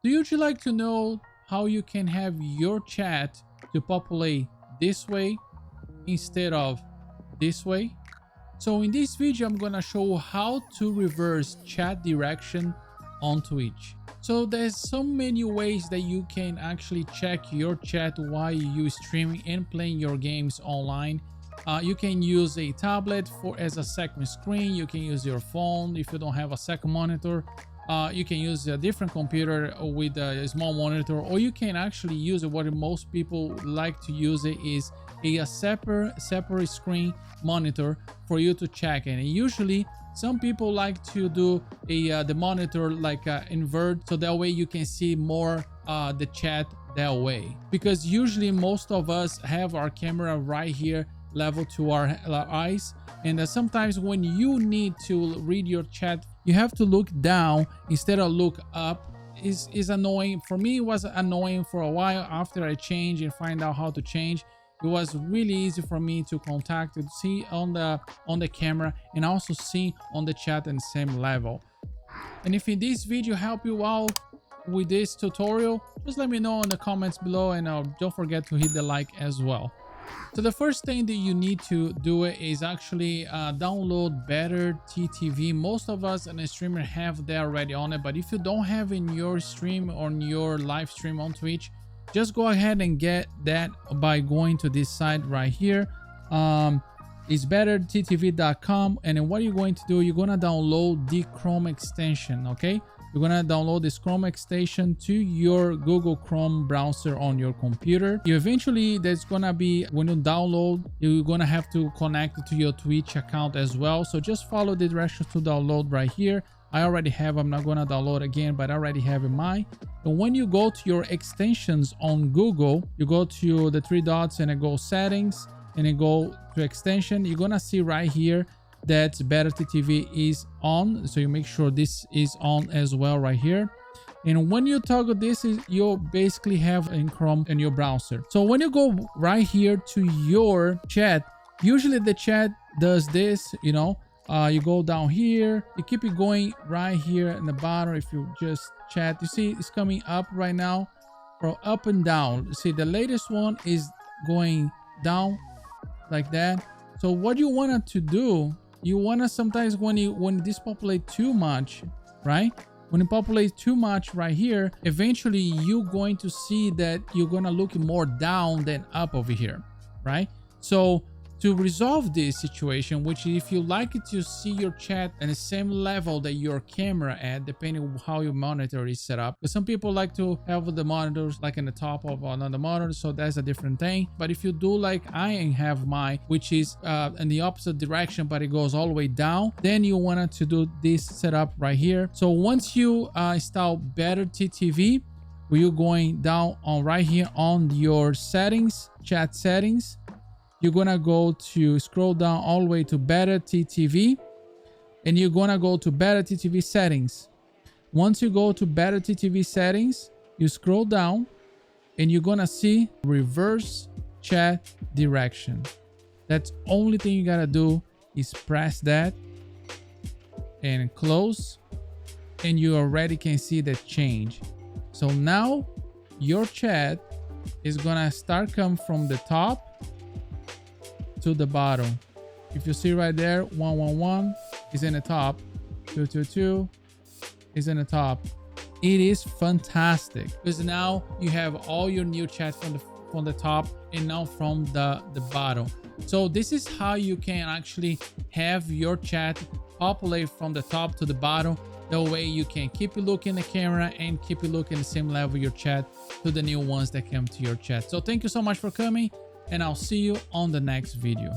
Do you like to know how you can have your chat to populate this way instead of this way? So in this video, I'm gonna show how to reverse chat direction on Twitch. So there's so many ways that you can actually check your chat while you streaming and playing your games online. You can use a tablet as a second screen. You can use your phone if you don't have a second monitor. You can use a different computer with a small monitor, or you can actually use what most people like to use it is a separate screen monitor for you to check. And usually some people like to do the monitor like invert, so that way you can see more the chat that way, because usually most of us have our camera right here level to our eyes, and sometimes when you need to read your chat, you have to look down instead of look up. Is annoying. For me, it was annoying for a while. After I changed and find out how to change, it was really easy for me to contact and see on the camera and also see on the chat in the same level. And if in this video help you out with this tutorial, just let me know in the comments below, and don't forget to hit the like as well. So the first thing that you need to do is actually download Better TTV. Most of us and a streamer have that already on it, but if you don't have in your stream or in your live stream on Twitch, just go ahead and get that by going to this site right here. It's betterttv.com, and then what you're going to do, you're going to download the Chrome extension. Okay, you're going to download this Chrome extension to your Google Chrome browser on your computer. There's going to be, when you download, you're going to have to connect it to your Twitch account as well. So just follow the directions to download right here. I already have, I'm not going to download again, but I already have in mine. And when you go to your extensions on Google, you go to the three dots and it goes settings and it go to extension. You're going to see right here that Better TTV is on. So you make sure this is on as well right here. And when you toggle this, you basically have in Chrome in your browser. So when you go right here to your chat, usually the chat does this, you know. You go down here, you keep it going right here in the bottom. If you just chat, you see it's coming up right now, or up and down. See, the latest one is going down like that. So what you want to do, you want to sometimes when this populate too much, right? When it populates too much right here, eventually you're going to see that you're going to look more down than up over here, right? So to resolve this situation, which if you like it to see your chat at the same level that your camera at, depending on how your monitor is set up, because some people like to have the monitors like in the top of another monitor, so that's a different thing. But if you do like I have mine, which is in the opposite direction, but it goes all the way down, then you want to do this setup right here. So once you install Better TTV, you're going down on right here on your settings, chat settings. You're gonna go to scroll down all the way to Better TTV, and you're gonna go to Better TTV settings. Once you go to Better TTV settings, you scroll down and you're gonna see reverse chat direction. That's only thing you gotta do is press that and close, and you already can see the change. So now your chat is gonna start come from the top to the bottom. If you see right there, 111 is in the top, 222 is in the top. It is fantastic because now you have all your new chat from the top and now from the bottom. So this is how you can actually have your chat populate from the top to the bottom. That way you can keep it looking at the camera and keep it looking the same level your chat to the new ones that come to your chat. So thank you so much for coming, and I'll see you on the next video.